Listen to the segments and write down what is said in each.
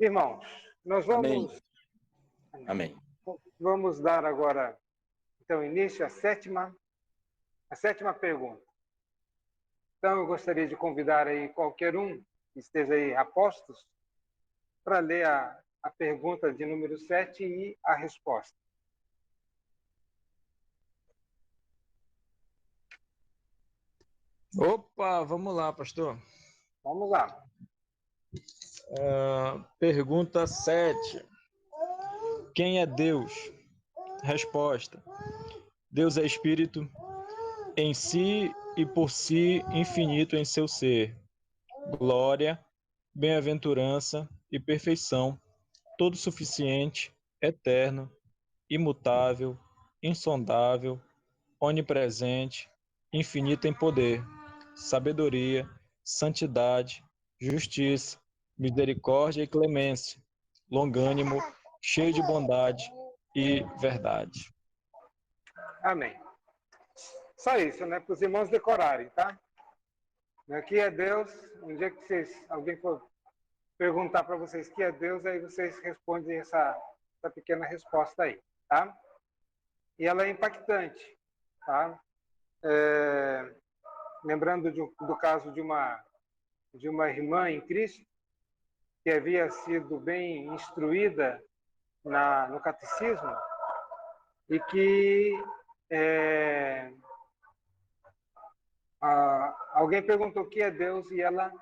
Irmãos, nós Amém. Amém. vamos dar agora, então, início à sétima pergunta. Então, eu gostaria de convidar aí qualquer um que esteja aí a postos para ler a pergunta de número 7 e a resposta. Opa, vamos lá, pastor. Vamos lá. Pergunta 7. Quem é Deus? Resposta: Deus é espírito, em si e por si infinito em seu ser. Glória, bem-aventurança e perfeição, todo suficiente, eterno, imutável, insondável, onipresente, infinito em poder, sabedoria, santidade, justiça, misericórdia e clemência, longânimo, cheio de bondade e verdade. Amém. Só isso, né? Para os irmãos decorarem, tá? Aqui é Deus. Um dia que alguém for perguntar para vocês que é Deus, aí vocês respondem essa pequena resposta aí, tá? E ela é impactante, tá? Lembrando do caso de uma irmã em Cristo que havia sido bem instruída no catecismo e que alguém perguntou o que é Deus e ela,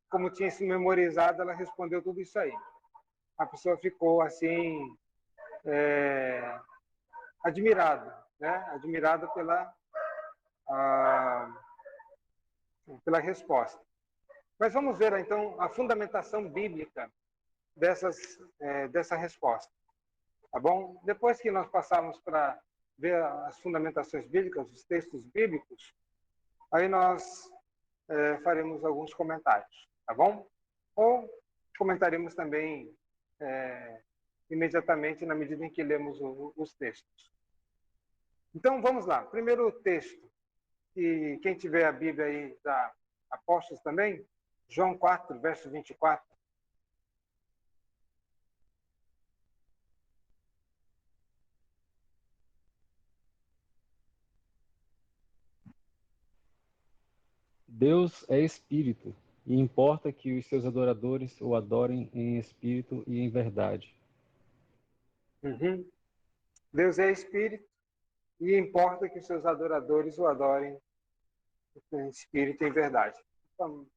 como tinha se memorizado, ela respondeu tudo isso aí. A pessoa ficou assim admirada, né? Admirada pela resposta. Mas vamos ver então a fundamentação bíblica dessa resposta, tá bom? Depois que nós passarmos para ver as fundamentações bíblicas, os textos bíblicos, aí nós faremos alguns comentários, tá bom? Ou comentaremos também imediatamente na medida em que lemos os textos. Então vamos lá. Primeiro texto, e quem tiver a Bíblia aí da Apóstolos também, João 4, verso 24. Deus é espírito, e importa que os seus adoradores o adorem em espírito e em verdade. Uhum. Deus é espírito e importa que os seus adoradores o adorem em espírito e em verdade. Então,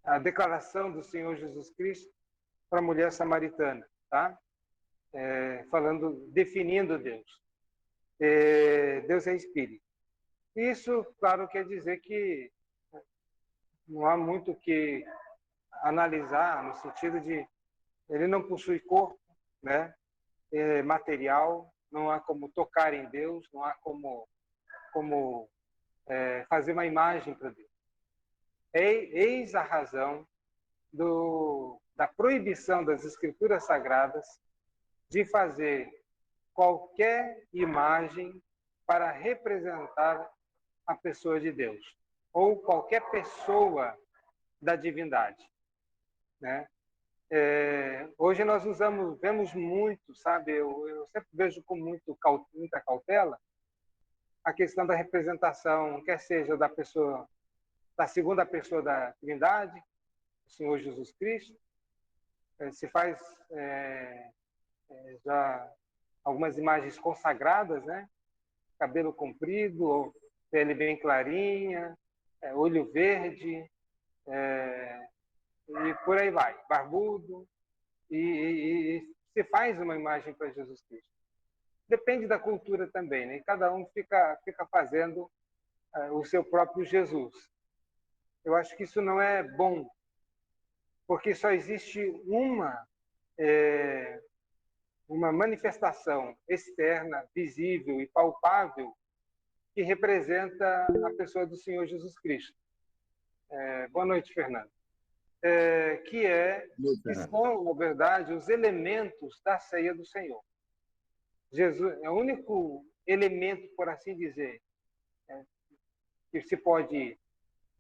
a declaração do Senhor Jesus Cristo para a mulher samaritana, tá? Definindo Deus. Deus é espírito. Isso, claro, quer dizer que não há muito o que analisar no sentido de ele não possui corpo, né? Material, não há como tocar em Deus, não há como fazer uma imagem para Deus. Eis a razão da proibição das Escrituras Sagradas de fazer qualquer imagem para representar a pessoa de Deus ou qualquer pessoa da divindade, né? Hoje nós vemos muito, sabe? Eu sempre vejo com muita cautela a questão da representação, quer seja da segunda pessoa da divindade, o Senhor Jesus Cristo. Se faz já algumas imagens consagradas, né? Cabelo comprido, pele bem clarinha, olho verde, e por aí vai, barbudo, e se faz uma imagem para Jesus Cristo. Depende da cultura também, né? Cada um fica fazendo o seu próprio Jesus. Eu acho que isso não é bom, porque só existe uma manifestação externa, visível e palpável que representa a pessoa do Senhor Jesus Cristo. Boa noite, Fernando. Que são, na verdade, os elementos da ceia do Senhor. Jesus é o único elemento, por assim dizer, que se pode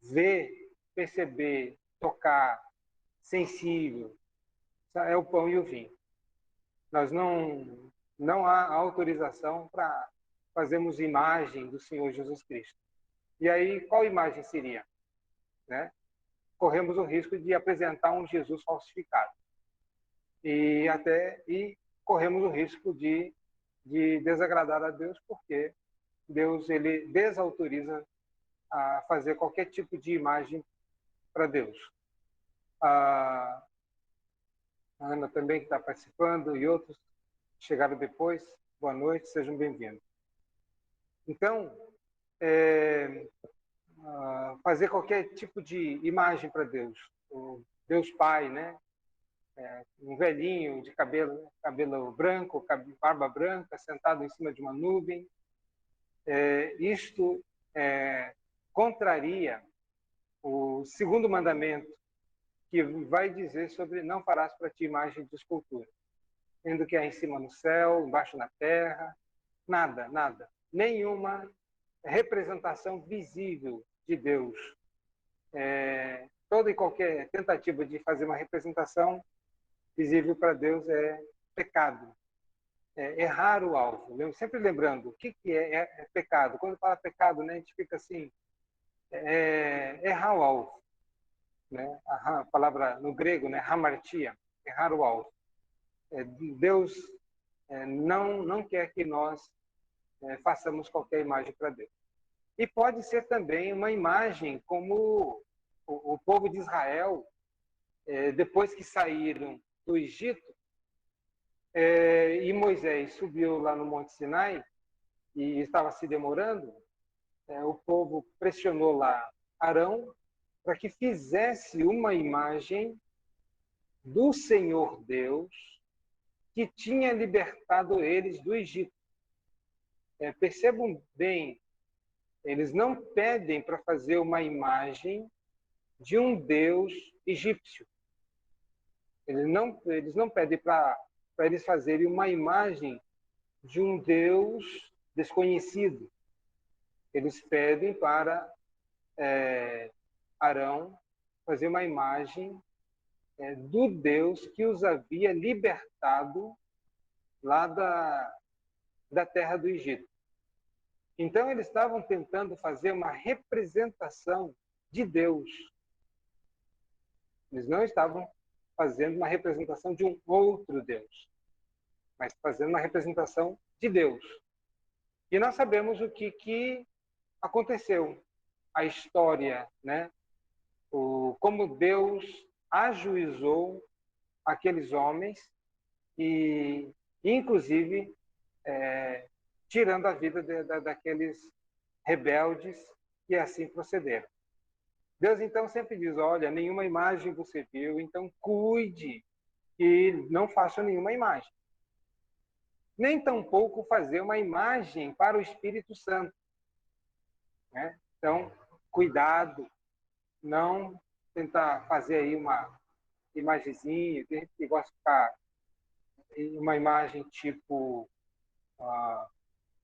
ver, perceber, tocar, sensível, é o pão e o vinho. Nós não há autorização para fazermos imagem do Senhor Jesus Cristo. E aí, qual imagem seria? Né? Corremos o risco de apresentar um Jesus falsificado. E corremos o risco de desagradar a Deus, porque Deus ele desautoriza a fazer qualquer tipo de imagem para Deus. A Ana também, que está participando, e outros chegaram depois. Boa noite, sejam bem-vindos. Então, fazer qualquer tipo de imagem para Deus. O Deus Pai, né? Um velhinho de cabelo branco, barba branca, sentado em cima de uma nuvem. Isto contraria o segundo mandamento, que vai dizer sobre não farás para ti imagem de escultura, sendo que é em cima no céu, embaixo na terra, nada, nenhuma representação visível de Deus. Toda e qualquer tentativa de fazer uma representação visível para Deus é pecado. Errar o alvo. Sempre lembrando, o que é pecado? Quando fala pecado, né, a gente fica assim, errar o alvo. Né? A palavra no grego, né, hamartia, errar o alvo. Deus não quer que nós façamos qualquer imagem para Deus. E pode ser também uma imagem como o povo de Israel, depois que saíram do Egito, e Moisés subiu lá no Monte Sinai e estava se demorando, o povo pressionou lá Arão para que fizesse uma imagem do Senhor Deus que tinha libertado eles do Egito. Percebam bem, eles não pedem para fazer uma imagem de um Deus egípcio. Eles não pedem para eles fazerem uma imagem de um Deus desconhecido. Eles pedem para Arão fazer uma imagem do Deus que os havia libertado lá da terra do Egito. Então, eles estavam tentando fazer uma representação de Deus. Eles não estavam fazendo uma representação de um outro Deus, mas fazendo uma representação de Deus. E nós sabemos o que aconteceu. A história, né? Como Deus ajuizou aqueles homens e, inclusive, tirando a vida daqueles rebeldes que assim procederam. Deus, então, sempre diz, olha, nenhuma imagem você viu, então cuide e não faça nenhuma imagem. Nem tampouco fazer uma imagem para o Espírito Santo. Né? Então, cuidado, não tentar fazer aí uma imagenzinha, tem gente que gosta de ficar uma imagem tipo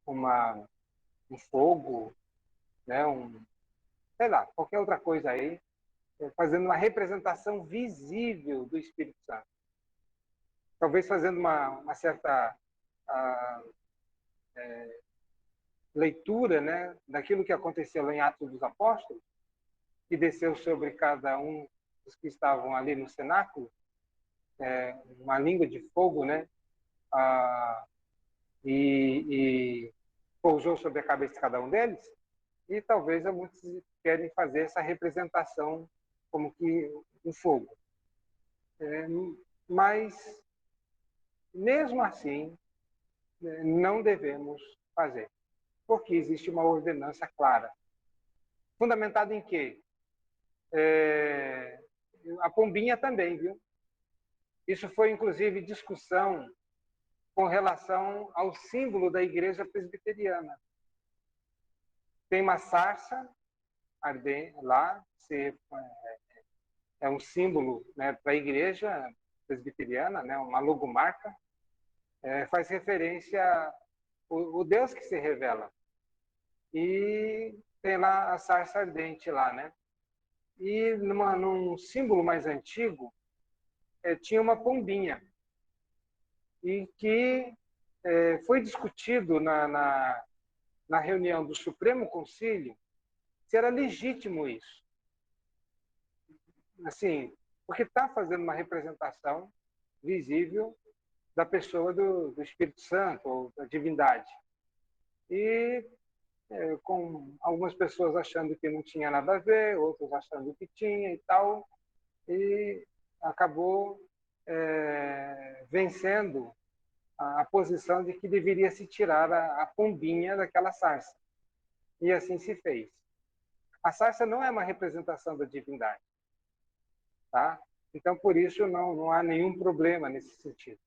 um fogo, né? Sei lá, qualquer outra coisa aí, fazendo uma representação visível do Espírito Santo. Talvez fazendo uma certa leitura, né, daquilo que aconteceu lá em Atos dos Apóstolos, que desceu sobre cada um dos que estavam ali no cenáculo, uma língua de fogo, né, e pousou sobre a cabeça de cada um deles, e talvez muitos querem fazer essa representação como que um fogo. Mas, mesmo assim, não devemos fazer, porque existe uma ordenança clara. Fundamentada em quê? A pombinha também, viu? Isso foi, inclusive, discussão com relação ao símbolo da igreja presbiteriana. Tem uma sarça ardente lá, é um símbolo, né, para a igreja presbiteriana, né, uma logomarca, faz referência ao Deus que se revela. E tem lá a sarça ardente lá, né? E num símbolo mais antigo, tinha uma pombinha e que foi discutido na reunião do Supremo Concílio se era legítimo isso. Assim, porque está fazendo uma representação visível da pessoa do Espírito Santo, ou da divindade. E com algumas pessoas achando que não tinha nada a ver, outros achando que tinha e tal, e acabou vencendo a posição de que deveria se tirar a pombinha daquela sarça. E assim se fez. A sarça não é uma representação da divindade, tá? Então, por isso, não há nenhum problema nesse sentido.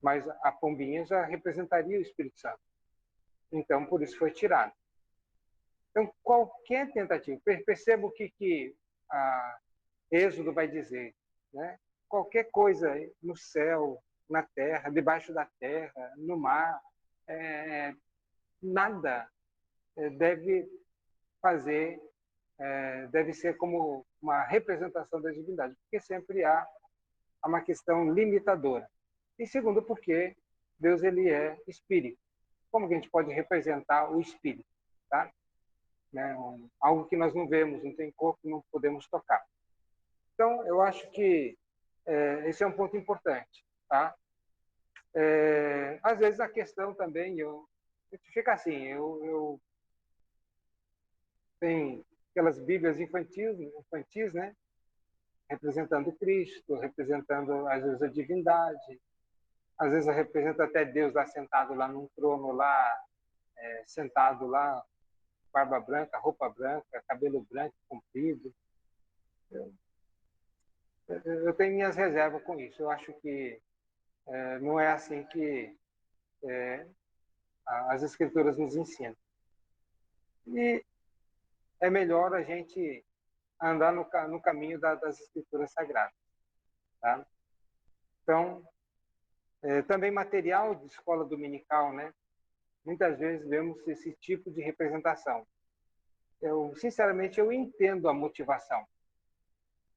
Mas a pombinha já representaria o Espírito Santo. Então, por isso foi tirado. Então, qualquer tentativa, perceba o que a Êxodo vai dizer, né? Qualquer coisa no céu, na terra, debaixo da terra, no mar, nada deve ser como uma representação da divindade, porque sempre há uma questão limitadora. E segundo, porque Deus ele é espírito. Como que a gente pode representar o espírito, tá? Né? Algo que nós não vemos, não tem corpo, não podemos tocar. Então, eu acho que esse é um ponto importante, tá? Às vezes a questão também, fica assim, eu tenho aquelas Bíblias infantis, né? Representando Cristo, representando às vezes a divindade, às vezes representa até Deus lá sentado lá num trono lá, sentado lá, barba branca, roupa branca, cabelo branco, comprido. Eu tenho minhas reservas com isso. Eu acho que não é assim que as Escrituras nos ensinam. E é melhor a gente andar no caminho das Escrituras Sagradas. Tá? Então, também material de escola dominical, né? Muitas vezes vemos esse tipo de representação. Sinceramente, eu entendo a motivação.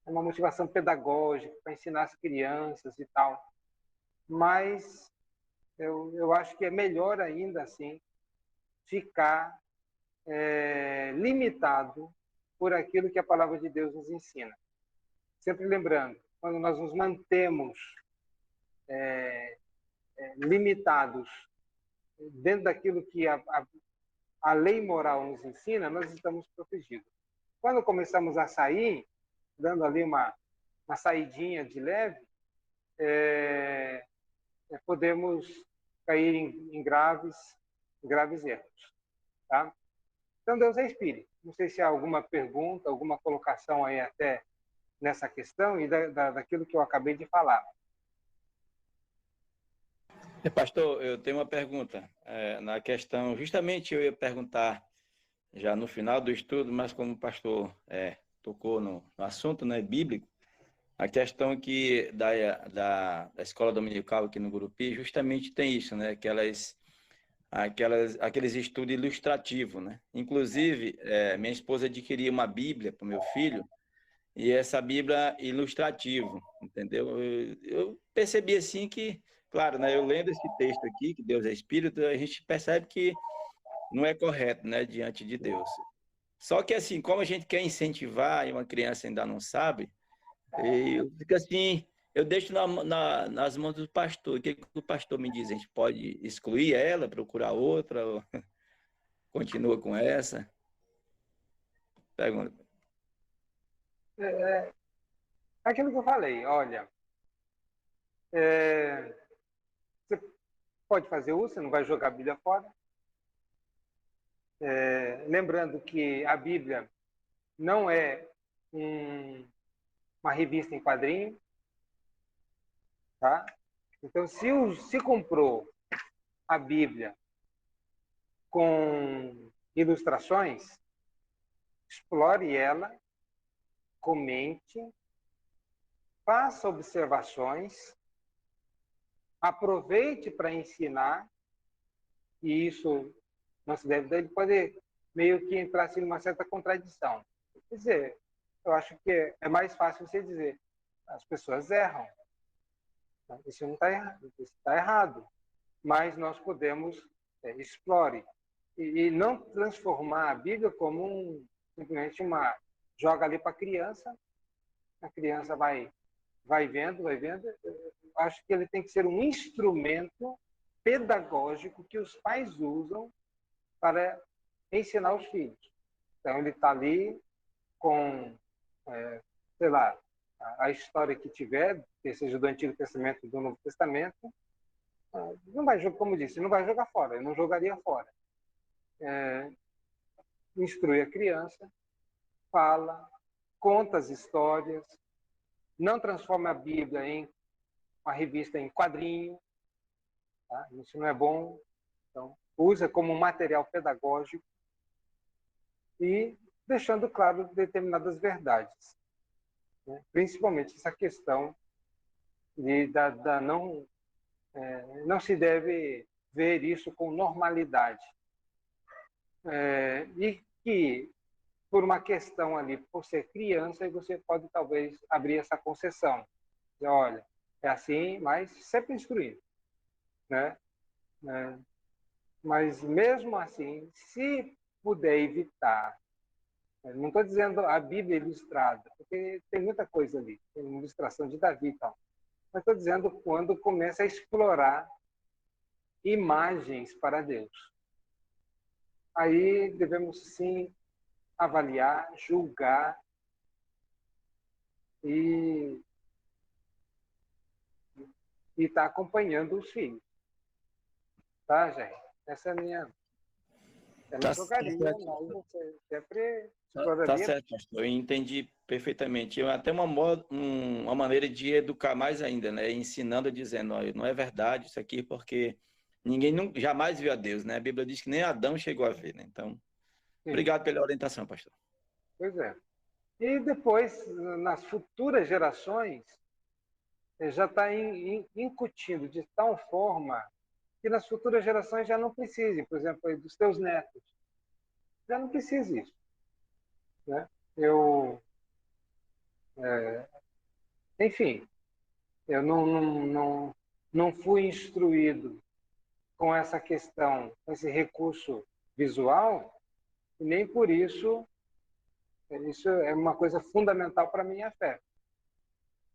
É uma motivação pedagógica, para ensinar as crianças e tal. Mas eu acho que é melhor ainda assim ficar limitado por aquilo que a palavra de Deus nos ensina. Sempre lembrando, quando nós nos mantemos limitados dentro daquilo que a lei moral nos ensina, nós estamos protegidos. Quando começamos a sair, dando ali uma saidinha de leve, podemos cair em graves erros. Tá? Então, Deus é Espírito. Não sei se há alguma pergunta, alguma colocação aí até nessa questão e daquilo que eu acabei de falar. Pastor, eu tenho uma pergunta na questão, justamente eu ia perguntar já no final do estudo, mas como o pastor tocou no assunto, né, bíblico, a questão que da escola dominical aqui no Gurupi justamente tem isso, né, aqueles estudos ilustrativos, né? Inclusive, minha esposa adquiriu uma Bíblia para o meu filho, e essa Bíblia é ilustrativo, entendeu? Eu percebi assim que, claro, né, eu lendo esse texto aqui, que Deus é Espírito, a gente percebe que não é correto, né, diante de Deus. Só que assim, como a gente quer incentivar e uma criança ainda não sabe, eu fico assim, eu deixo nas mãos do pastor. O que o pastor me diz? A gente pode excluir ela, procurar outra, ou continua com essa? Pergunta. Aquilo que eu falei, olha, você pode fazer uso, você não vai jogar a Bíblia fora. Lembrando que a Bíblia não é uma revista em quadrinho, tá? Então, se comprou a Bíblia com ilustrações, explore ela, comente, faça observações, aproveite para ensinar, e isso não se deve poder meio que entrar assim, numa certa contradição. Quer dizer, eu acho que é mais fácil você dizer, as pessoas erram. Isso não está errado, isso está errado. Mas nós podemos explore e não transformar a Bíblia como simplesmente joga ali para a criança vai vendo, vai vendo. Eu acho que ele tem que ser um instrumento pedagógico que os pais usam para ensinar os filhos. Então ele está ali com, sei lá, a história que tiver, que seja do Antigo Testamento ou do Novo Testamento, não vai jogar, como disse, não vai jogar fora, eu não jogaria fora. Instrui a criança, fala, conta as histórias, não transforma a Bíblia em uma revista em quadrinho, tá? Isso não é bom. Então, usa como material pedagógico e deixando claro determinadas verdades, né? Principalmente essa questão da não se deve ver isso com normalidade. E que, por uma questão ali, por ser criança, você pode talvez abrir essa concessão. Dizer, olha, é assim, mas sempre instruindo, né? Mas mesmo assim, se puder evitar, não estou dizendo a Bíblia ilustrada, porque tem muita coisa ali, tem ilustração de Davi e tal, mas estou dizendo quando começa a explorar imagens para Deus. Aí devemos sim avaliar, julgar e estar acompanhando os filhos. Tá, gente? Essa é a minha... Eu não jogaria, certo. mas você sempre Tá exploraria. certo, pastor. Eu entendi perfeitamente. Até uma maneira de educar mais ainda, né? Ensinando, dizendo, olha, não é verdade isso aqui, porque ninguém jamais viu a Deus, né? A Bíblia diz que nem Adão chegou a ver, né? Então, Sim, obrigado pela orientação, pastor. pois é. E depois, nas futuras gerações, já está incutindo de tal forma que nas futuras gerações já não precise, por exemplo, dos teus netos, já não precisa isso, né? Enfim, eu não fui instruído com essa questão, com esse recurso visual, e nem por isso é uma coisa fundamental para a minha fé.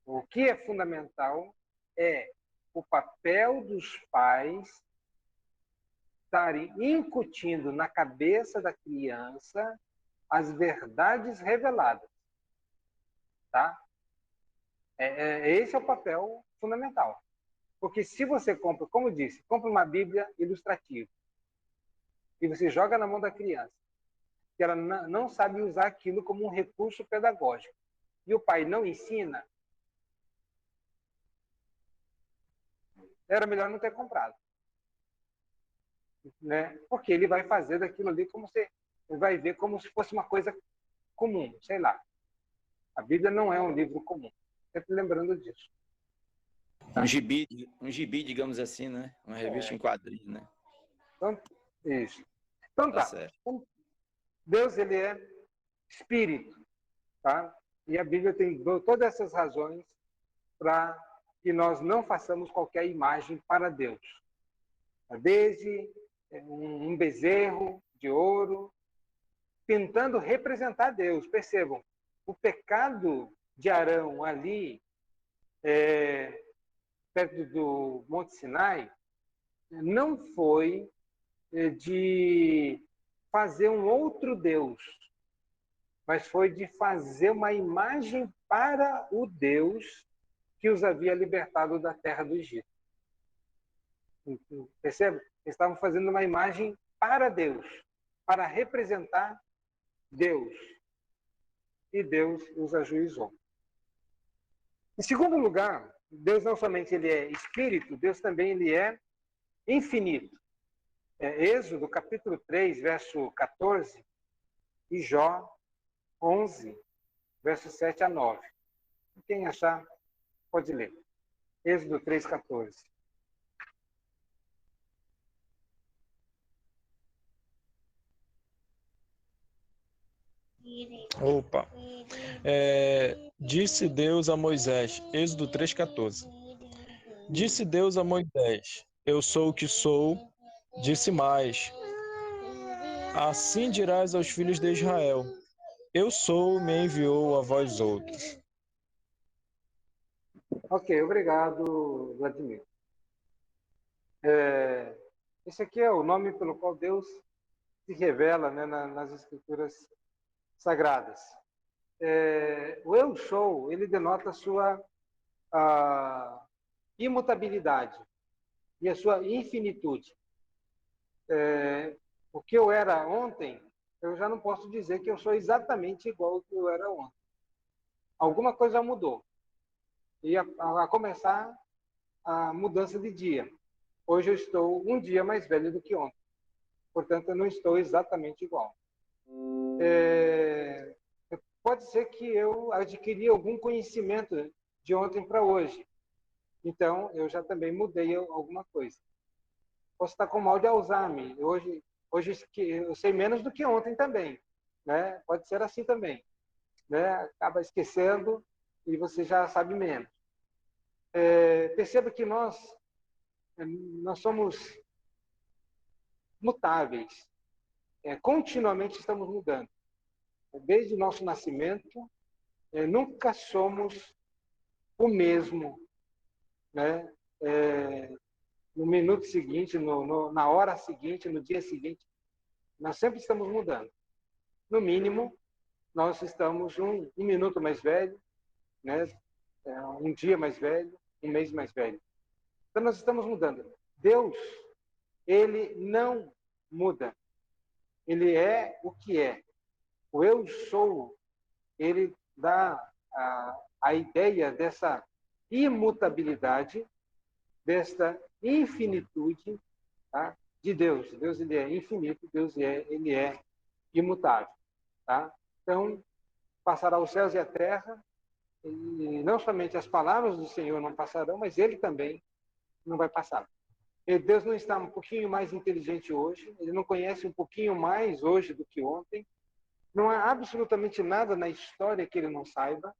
O que é fundamental é o papel dos pais estarem incutindo na cabeça da criança as verdades reveladas, tá? Esse é o papel fundamental. Porque se você compra, como eu disse, compra uma Bíblia ilustrativa e você joga na mão da criança, que ela não sabe usar aquilo como um recurso pedagógico, e o pai não ensina, era melhor não ter comprado, né? Porque ele vai fazer daquilo ali como se vai ver como se fosse uma coisa comum, sei lá. A Bíblia não é um livro comum. Sempre lembrando disso. Um gibi, digamos assim, né? Uma revista em quadrinho, né? Então, isso. Então Tá tá. certo. Deus, ele é espírito, tá? E a Bíblia tem todas essas razões para que nós não façamos qualquer imagem para Deus. Desde um bezerro de ouro, tentando representar Deus. Percebam, o pecado de Arão ali, perto do Monte Sinai, não foi de fazer um outro Deus, mas foi de fazer uma imagem para o Deus que os havia libertado da terra do Egito. Percebe? Eles estavam fazendo uma imagem para Deus, para representar Deus. E Deus os ajuizou. Em segundo lugar, Deus não somente ele é espírito, Deus também ele é infinito. Êxodo capítulo 3, verso 14 e Jó 11, verso 7 a 9. Quem achar, pode ler. Êxodo 3, 14. Opa. Disse Deus a Moisés, Êxodo 3,14. Disse Deus a Moisés, eu sou o que sou. Disse mais, assim dirás aos filhos de Israel, eu sou, me enviou a vós outros. Ok, obrigado, Vladimir. Esse aqui é o nome pelo qual Deus se revela, né, nas Escrituras Sagradas. O eu sou, ele denota a sua imutabilidade e a sua infinitude. O que eu era ontem, eu já não posso dizer que eu sou exatamente igual ao que eu era ontem. Alguma coisa mudou. E a começar a mudança de dia. Hoje eu estou um dia mais velho do que ontem. Portanto, eu não estou exatamente igual. Pode ser que eu adquiri algum conhecimento de ontem para hoje. Então, eu já também mudei alguma coisa. Posso estar com mal de Alzheimer. Hoje eu sei menos do que ontem também. Né? Pode ser assim também. Né? Acaba esquecendo e você já sabe menos. Perceba que nós somos mutáveis. Continuamente estamos mudando. Desde o nosso nascimento, nunca somos o mesmo, né? No minuto seguinte, na hora seguinte, no dia seguinte, nós sempre estamos mudando. No mínimo, nós estamos um minuto mais velho, né? Um dia mais velho, um mês mais velho. Então, nós estamos mudando. Deus, ele não muda. Ele é o que é. O eu sou, ele dá a ideia dessa imutabilidade, desta infinitude, tá? De Deus. Deus, ele é infinito, Deus ele é imutável. Tá? Então, passará os céus e a terra, e não somente as palavras do Senhor não passarão, mas ele também não vai passar. E Deus não está um pouquinho mais inteligente hoje, ele não conhece um pouquinho mais hoje do que ontem, não há absolutamente nada na história que ele não saiba.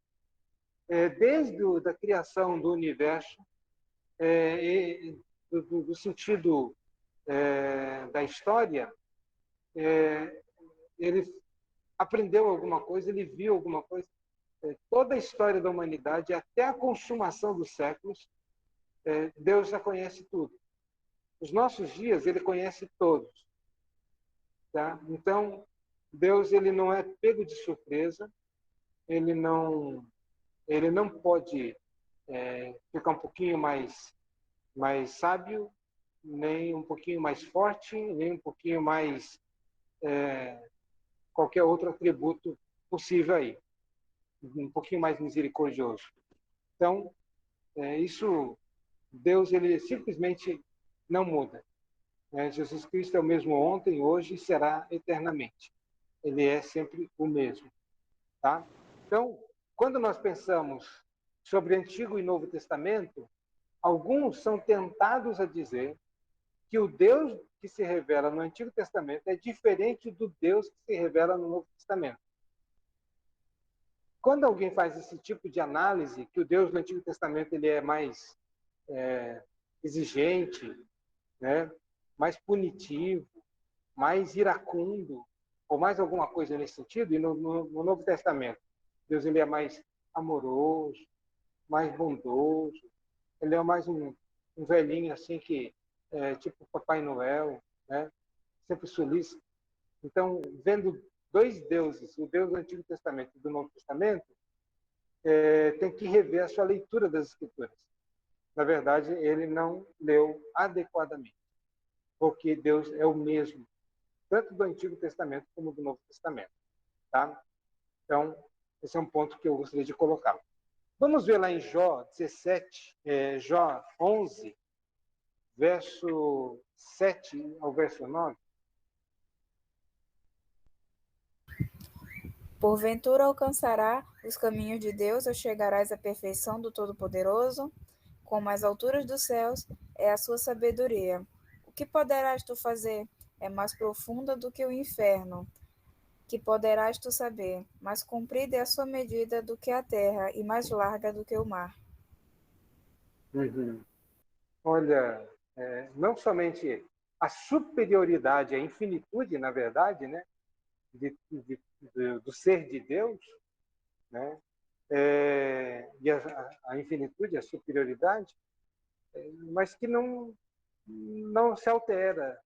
Desde a criação do universo, do sentido da história, ele aprendeu alguma coisa, ele viu alguma coisa. Toda a história da humanidade, até a consumação dos séculos, Deus já conhece tudo. Os nossos dias, ele conhece todos. Tá? Então, Deus, ele não é pego de surpresa, ele não pode ficar um pouquinho mais sábio, nem um pouquinho mais forte, nem um pouquinho mais qualquer outro atributo possível aí. Um pouquinho mais misericordioso. Então, isso, Deus, ele simplesmente não muda. Jesus Cristo é o mesmo ontem, hoje e será eternamente. Ele é sempre o mesmo. Tá? Então, quando nós pensamos sobre Antigo e Novo Testamento, alguns são tentados a dizer que o Deus que se revela no Antigo Testamento é diferente do Deus que se revela no Novo Testamento. Quando alguém faz esse tipo de análise, que o Deus do Antigo Testamento ele é mais exigente, né, mais punitivo, mais iracundo, ou mais alguma coisa nesse sentido, e no Novo Testamento, Deus ele é mais amoroso, mais bondoso, ele é mais um velhinho assim que tipo Papai Noel, né, sempre solícito. Então, vendo dois deuses, o Deus do Antigo Testamento e do Novo Testamento, tem que rever a sua leitura das Escrituras. Na verdade, ele não leu adequadamente, porque Deus é o mesmo, tanto do Antigo Testamento como do Novo Testamento. Tá? Então, esse é um ponto que eu gostaria de colocar. Vamos ver lá em Jó 17, Jó 11, verso 7 ao verso 9. Porventura alcançará os caminhos de Deus ou chegarás à perfeição do Todo-Poderoso? Como as alturas dos céus é a sua sabedoria. O que poderás tu fazer? É mais profunda do que o inferno. que poderás tu saber, mas comprida é a sua medida do que a terra, e mais larga do que o mar. Uhum. Olha, não somente a superioridade, a infinitude, na verdade, né, do ser de Deus, né, e a infinitude, a superioridade, mas que não se altera,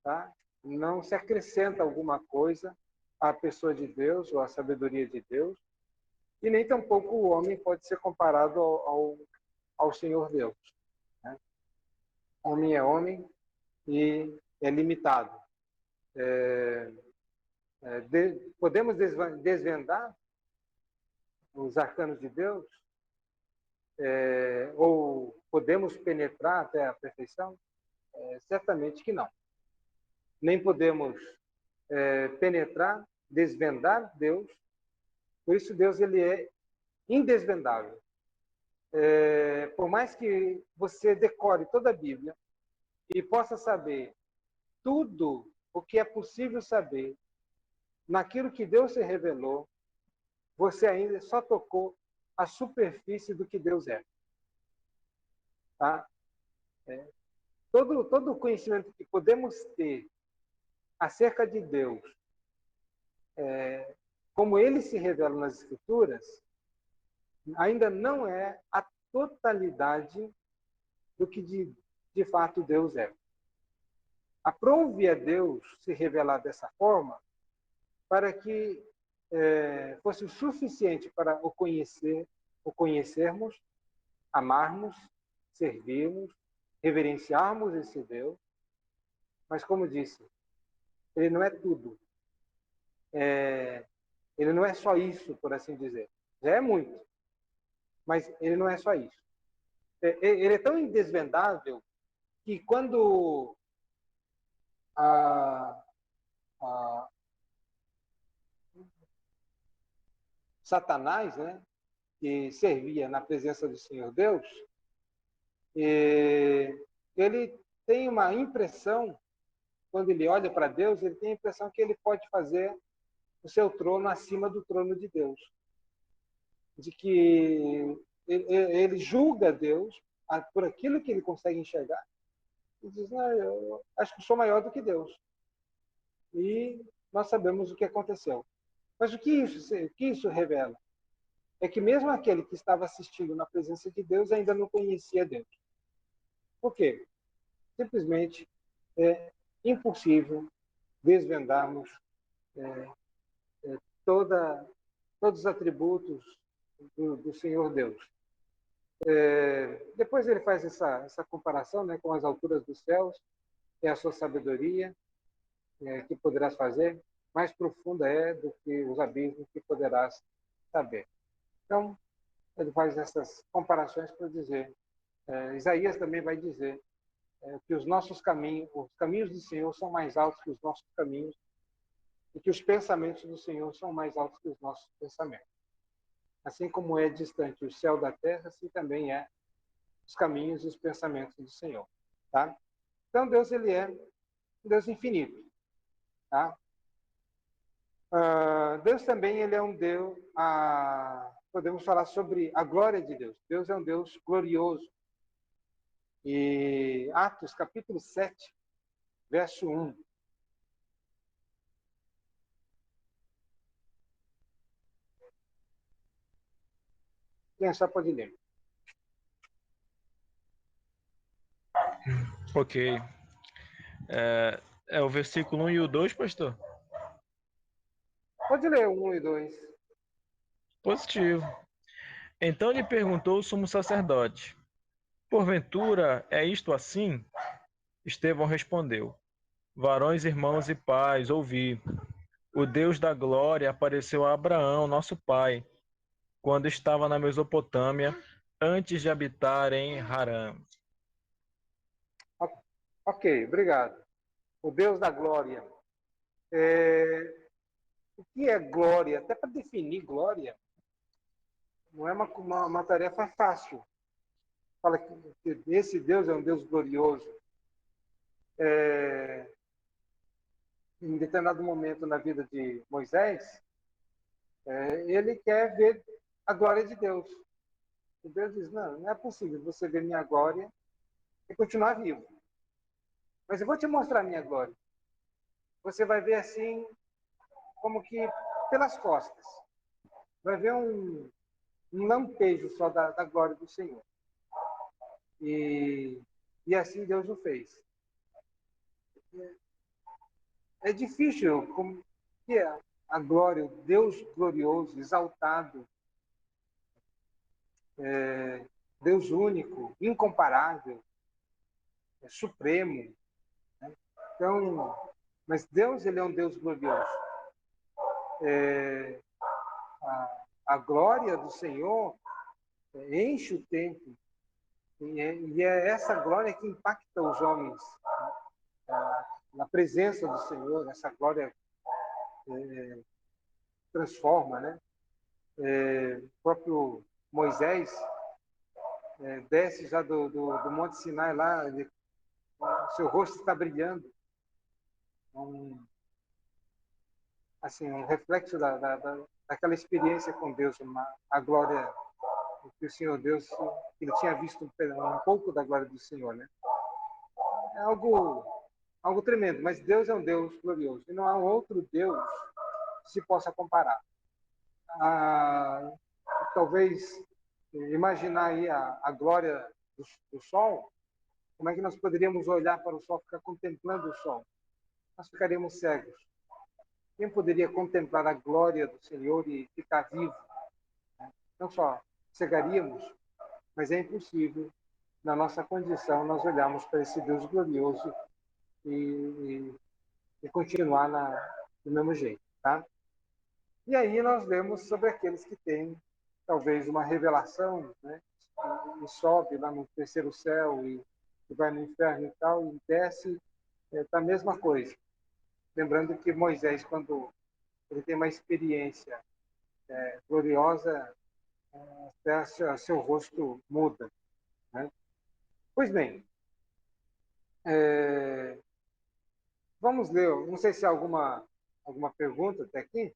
tá? Não se acrescenta alguma coisa à pessoa de Deus ou à sabedoria de Deus, e nem tampouco o homem pode ser comparado ao Senhor Deus, né? Homem é homem e é limitado. Podemos desvendar os arcanos de Deus? Ou podemos penetrar até a perfeição? Certamente que não. Nem podemos penetrar, desvendar Deus. Por isso Deus ele é indesvendável. Por mais que você decore toda a Bíblia e possa saber tudo o que é possível saber naquilo que Deus se revelou, você ainda só tocou a superfície do que Deus é. Tá? Todo o conhecimento que podemos ter acerca de Deus, como ele se revela nas Escrituras, ainda não é a totalidade do que de fato Deus é. Aprove a Deus se revelar dessa forma para que fosse o suficiente para o conhecermos, amarmos, servirmos, reverenciarmos esse Deus. Mas, como disse, ele não é tudo. Ele não é só isso, por assim dizer. Já é muito, mas ele não é só isso. Ele é tão indesvendável que quando Satanás, né, que servia na presença do Senhor Deus, ele tem uma impressão, quando ele olha para Deus, ele tem a impressão que ele pode fazer o seu trono acima do trono de Deus. De que ele julga Deus por aquilo que ele consegue enxergar. E diz, não, eu acho que sou maior do que Deus. E nós sabemos o que aconteceu. Mas o que isso revela? É que mesmo aquele que estava assistindo na presença de Deus ainda não conhecia Deus. Por quê? Simplesmente é impossível desvendarmos todos os atributos do Senhor Deus. Depois ele faz essa comparação, né, com as alturas dos céus, é a sua sabedoria que poderás fazer, mais profunda é do que os abismos que poderás saber. Então, ele faz essas comparações para dizer, Isaías também vai dizer que os caminhos do Senhor são mais altos que os nossos caminhos e que os pensamentos do Senhor são mais altos que os nossos pensamentos. Assim como é distante o céu da terra, assim também é os caminhos e os pensamentos do Senhor. Tá? Então, Deus ele é um Deus infinito. Tá? Deus também ele é um Deus, podemos falar sobre a glória de Deus. Deus é um Deus glorioso. E Atos, capítulo 7, verso 1. Quem achar pode ler. Ok. É o versículo 1 e o 2, pastor? Pode ler o 1 e 2. Positivo. Então lhe perguntou o sumo sacerdote: porventura é isto assim? Estevão respondeu: varões, irmãos e pais, ouvi. O Deus da glória apareceu a Abraão, nosso pai, quando estava na Mesopotâmia, antes de habitar em Harã. Ok, obrigado. O Deus da glória. O que é glória? Até para definir glória, não é uma tarefa fácil. Fala que esse Deus é um Deus glorioso. em determinado momento na vida de Moisés, ele quer ver a glória de Deus. E Deus diz, não é possível você ver minha glória e continuar vivo. Mas eu vou te mostrar a minha glória. Você vai ver assim, como que pelas costas. Vai ver um lampejo só da glória do Senhor. E assim Deus o fez. É difícil, como que é a glória, o Deus glorioso, exaltado, Deus único, incomparável, supremo. Né? Então, mas Deus, ele é um Deus glorioso. A glória do Senhor enche o templo. E é essa glória que impacta os homens. Na presença do Senhor, essa glória transforma, né? O próprio Moisés desce já do Monte Sinai lá, o seu rosto está brilhando. Assim, um reflexo daquela experiência com Deus, a glória que o Senhor Deus, ele tinha visto um pouco da glória do Senhor, né? É algo tremendo, mas Deus é um Deus glorioso, e não há um outro Deus que se possa comparar. Talvez imaginar aí a glória do sol, como é que nós poderíamos olhar para o sol, ficar contemplando o sol? Nós ficaríamos cegos. Quem poderia contemplar a glória do Senhor e ficar vivo? Não só cegaríamos, mas é impossível, na nossa condição, nós olharmos para esse Deus glorioso e continuar do mesmo jeito, tá? E aí nós vemos sobre aqueles que têm, talvez, uma revelação, né? E sobe lá no terceiro céu e vai no inferno e tal, e desce da mesma coisa. Lembrando que Moisés, quando ele tem uma experiência gloriosa, até seu rosto muda, né? Pois bem, vamos ler, não sei se há alguma pergunta até aqui.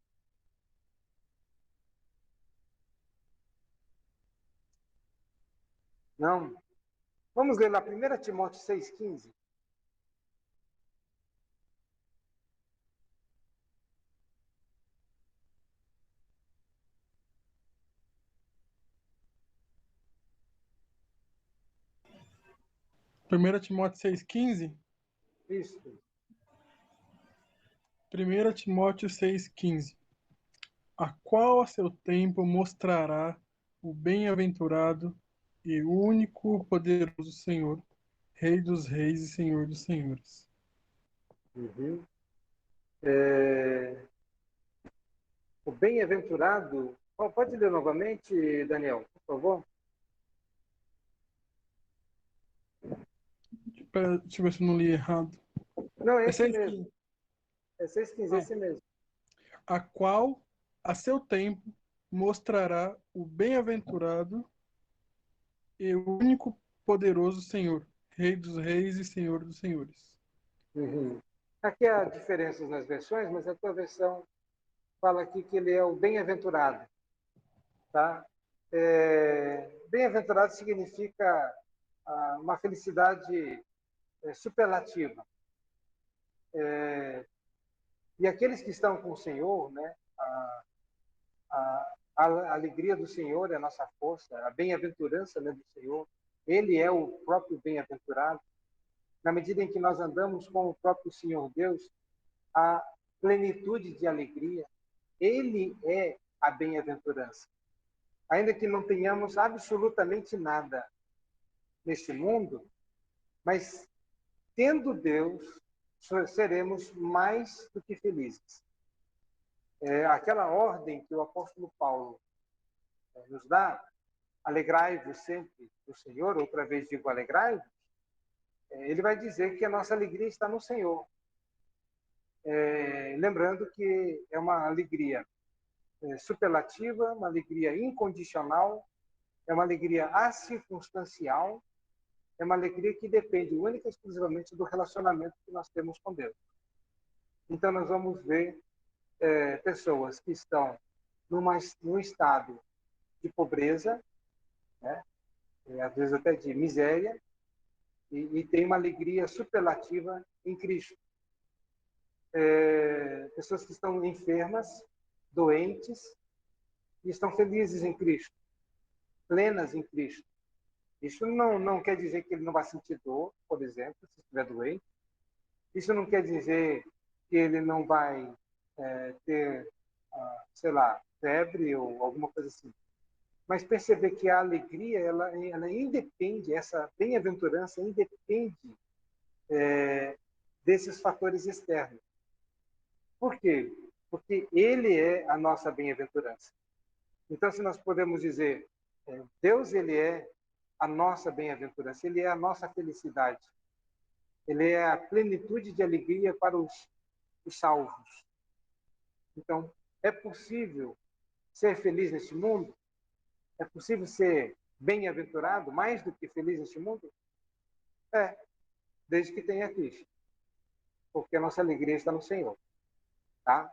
Não? Vamos ler lá 1 Timóteo 6,15. Primeira Timóteo 6,15? Isso. 1 Timóteo 6,15. A qual a seu tempo mostrará o bem-aventurado e único poderoso Senhor, Rei dos reis e Senhor dos senhores. Uhum. O bem-aventurado. Pode ler novamente, Daniel, por favor? Deixa eu ver se eu não li errado. Não, é É esse mesmo. 6,15. É 6,15, esse mesmo. A qual a seu tempo mostrará o bem-aventurado e único poderoso Senhor, Rei dos reis e Senhor dos senhores. Uhum. Aqui há diferenças nas versões, mas a tua versão fala aqui que ele é o bem-aventurado. Tá? Bem-aventurado significa uma felicidade superlativa. E aqueles que estão com o Senhor, né, a alegria do Senhor é a nossa força, a bem-aventurança, né, do Senhor. Ele é o próprio bem-aventurado. Na medida em que nós andamos com o próprio Senhor Deus, a plenitude de alegria, ele é a bem-aventurança. Ainda que não tenhamos absolutamente nada neste mundo, mas tendo Deus, seremos mais do que felizes. Aquela ordem que o apóstolo Paulo nos dá, alegrai-vos sempre do Senhor, outra vez digo alegrai-vos, ele vai dizer que a nossa alegria está no Senhor. Lembrando que é uma alegria superlativa, uma alegria incondicional, é uma alegria acircunstancial, é uma alegria que depende única e exclusivamente do relacionamento que nós temos com Deus. Então, nós vamos ver pessoas que estão num estado de pobreza, né? Às vezes até de miséria, e tem uma alegria superlativa em Cristo. Pessoas que estão enfermas, doentes, e estão felizes em Cristo, plenas em Cristo. Isso não quer dizer que ele não vai sentir dor, por exemplo, se estiver doente. Isso não quer dizer que ele não vai ter, sei lá, febre ou alguma coisa assim. Mas perceber que a alegria, ela independe, essa bem-aventurança independe desses fatores externos. Por quê? Porque ele é a nossa bem-aventurança. Então, se nós podemos dizer, Deus, ele é a nossa bem-aventurança, ele é a nossa felicidade, ele é a plenitude de alegria para os salvos. Então, é possível ser feliz neste mundo? É possível ser bem-aventurado, mais do que feliz neste mundo? Desde que tenha Cristo. Porque a nossa alegria está no Senhor. Tá?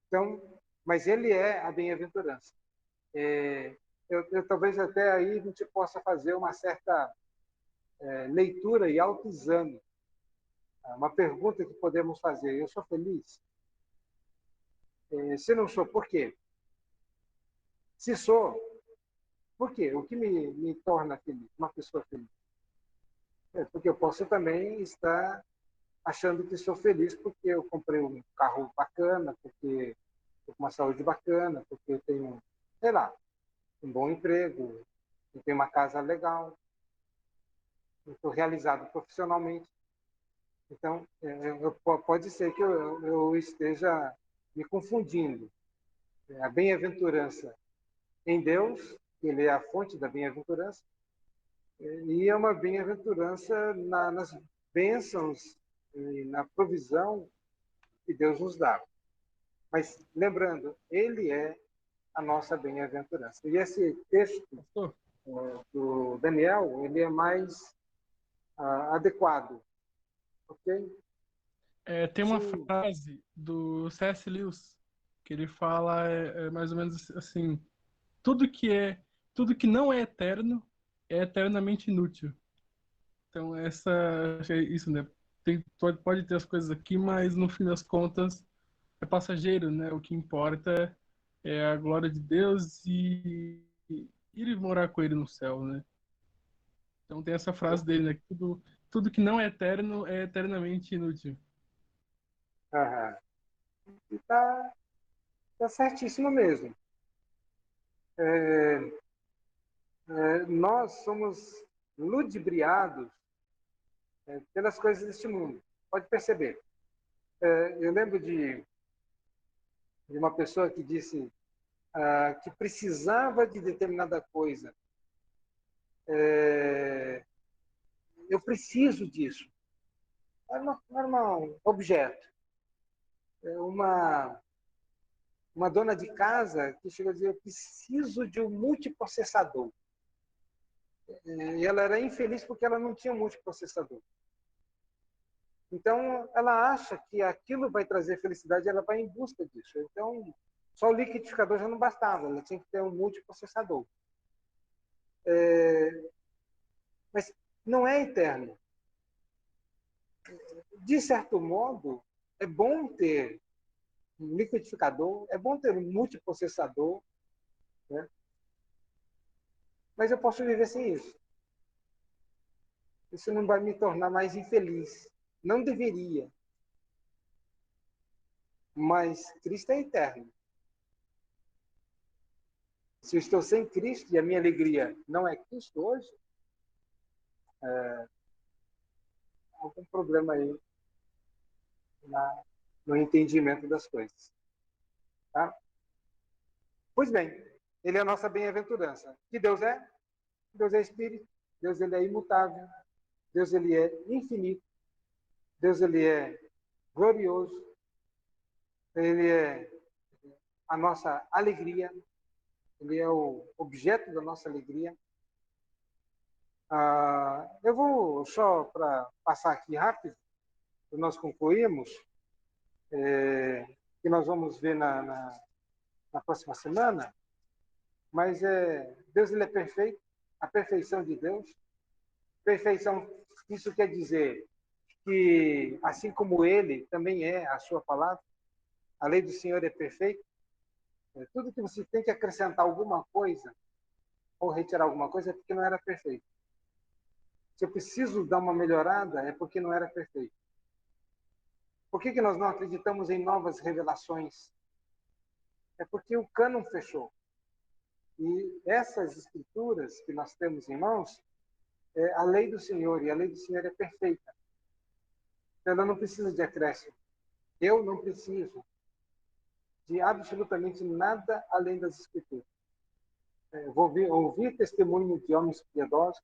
Então, mas ele é a bem-aventurança. Eu talvez até aí a gente possa fazer uma certa leitura e autoexame. Uma pergunta que podemos fazer: eu sou feliz? Se não sou, por quê? Se sou, por quê? O que me torna feliz, uma pessoa feliz? Porque eu posso também estar achando que sou feliz porque eu comprei um carro bacana, porque estou com uma saúde bacana, porque eu tenho, sei lá, um bom emprego, eu tenho uma casa legal, eu estou realizado profissionalmente. Então, pode ser que eu esteja me confundindo. A bem-aventurança em Deus, ele é a fonte da bem-aventurança, e é uma bem-aventurança nas bênçãos e na provisão que Deus nos dá. Mas, lembrando, ele é a nossa bem-aventurança. E esse texto do Daniel, ele é mais adequado. Ok? Tem uma frase do C.S. Lewis que ele fala mais ou menos assim: tudo que não é eterno é eternamente inútil. Então acho que é isso, né? Pode ter as coisas aqui, mas no fim das contas é passageiro, né? O que importa é a glória de Deus e ir morar com ele no céu, né? Então tem essa frase dele, né? Que tudo que não é eterno é eternamente inútil. Aham. E tá certíssimo mesmo. Nós somos ludibriados pelas coisas deste mundo. Pode perceber. Eu lembro de uma pessoa que disse que precisava de determinada coisa. Eu preciso disso. Era um objeto. Uma dona de casa que chegou a dizer: eu preciso de um multiprocessador. E ela era infeliz porque ela não tinha um multiprocessador. Então, ela acha que aquilo vai trazer felicidade, ela vai em busca disso. Então, só o liquidificador já não bastava, ela tinha que ter um multiprocessador. Mas não é eterno. De certo modo, é bom ter um liquidificador, é bom ter um multiprocessador, né? Mas eu posso viver sem isso. Isso não vai me tornar mais infeliz. Não deveria. Mas Cristo é eterno. Se eu estou sem Cristo e a minha alegria não é Cristo hoje, algum problema aí no entendimento das coisas. Tá? Pois bem, ele é a nossa bem-aventurança. Que Deus é? Deus é Espírito. Deus ele é imutável. Deus ele é infinito. Deus ele é glorioso. Ele é a nossa alegria. Ele é o objeto da nossa alegria. Eu vou só para passar aqui rápido, para nós concluirmos. que nós vamos ver na próxima semana, mas Deus ele é perfeito, a perfeição de Deus. Perfeição, isso quer dizer que, assim como Ele também é a sua palavra, a lei do Senhor é perfeita. Tudo que você tem que acrescentar alguma coisa ou retirar alguma coisa é porque não era perfeito. Se eu preciso dar uma melhorada, é porque não era perfeito. Por que nós não acreditamos em novas revelações? É porque o cânon fechou. E essas escrituras que nós temos em mãos, é a lei do Senhor, e a lei do Senhor é perfeita. Então, ela não precisa de acréscimo. Eu não preciso de absolutamente nada além das escrituras. Eu vou ouvir testemunho de homens piedosos,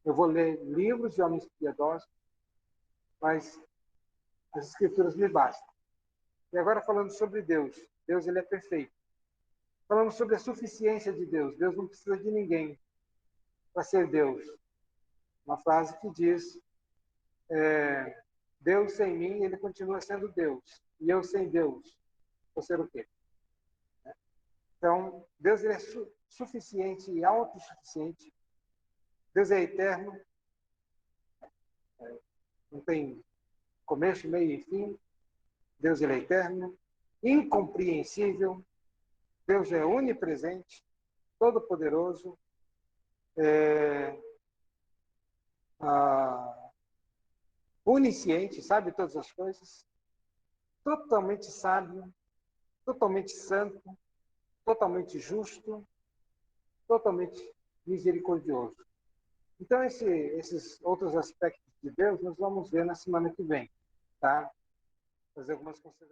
eu vou ler livros de homens piedosos, mas as escrituras me bastam. E agora falando sobre Deus. Deus ele é perfeito. Falando sobre a suficiência de Deus. Deus não precisa de ninguém para ser Deus. Uma frase que diz, Deus sem mim, ele continua sendo Deus. E eu sem Deus, vou ser o quê? Então, Deus ele é suficiente e autossuficiente. Deus é eterno. Não tem começo, meio e fim. Deus ele é eterno. Incompreensível. Deus é onipresente, todo-poderoso. Onisciente, sabe todas as coisas. Totalmente sábio. Totalmente santo. Totalmente justo. Totalmente misericordioso. Então, esses outros aspectos de Deus nós vamos ver na semana que vem, tá? Fazer algumas considerações.